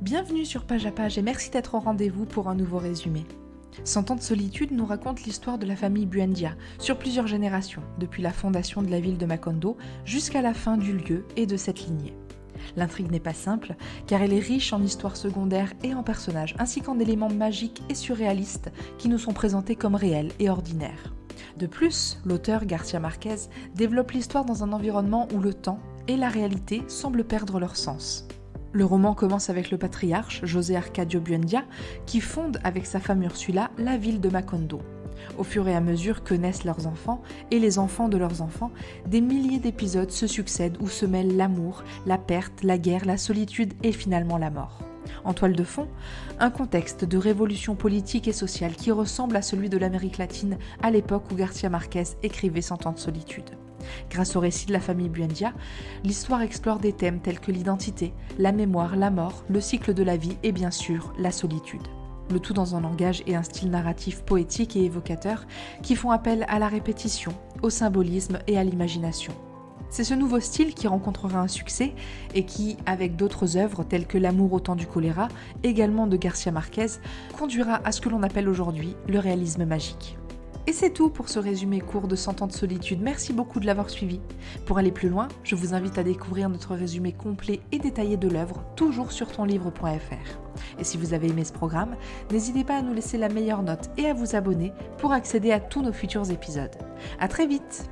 Bienvenue sur Page à Page et merci d'être au rendez-vous pour un nouveau résumé. 100 ans de solitude nous raconte l'histoire de la famille Buendia sur plusieurs générations, depuis la fondation de la ville de Macondo jusqu'à la fin du lieu et de cette lignée. L'intrigue n'est pas simple, car elle est riche en histoires secondaires et en personnages, ainsi qu'en éléments magiques et surréalistes qui nous sont présentés comme réels et ordinaires. De plus, l'auteur Garcia Marquez développe l'histoire dans un environnement où le temps et la réalité semblent perdre leur sens. Le roman commence avec le patriarche, José Arcadio Buendia, qui fonde avec sa femme Ursula la ville de Macondo. Au fur et à mesure que naissent leurs enfants et les enfants de leurs enfants, des milliers d'épisodes se succèdent où se mêlent l'amour, la perte, la guerre, la solitude et finalement la mort. En toile de fond, un contexte de révolution politique et sociale qui ressemble à celui de l'Amérique latine à l'époque où Garcia Marquez écrivait 100 ans de solitude. Grâce au récit de la famille Buendia, l'histoire explore des thèmes tels que l'identité, la mémoire, la mort, le cycle de la vie et bien sûr la solitude. Le tout dans un langage et un style narratif poétique et évocateur qui font appel à la répétition, au symbolisme et à l'imagination. C'est ce nouveau style qui rencontrera un succès et qui, avec d'autres œuvres telles que L'amour au temps du choléra, également de Garcia Marquez, conduira à ce que l'on appelle aujourd'hui le réalisme magique. Et c'est tout pour ce résumé court de 100 ans de solitude. Merci beaucoup de l'avoir suivi. Pour aller plus loin, je vous invite à découvrir notre résumé complet et détaillé de l'œuvre, toujours sur tonlivre.fr. Et si vous avez aimé ce programme, n'hésitez pas à nous laisser la meilleure note et à vous abonner pour accéder à tous nos futurs épisodes. À très vite!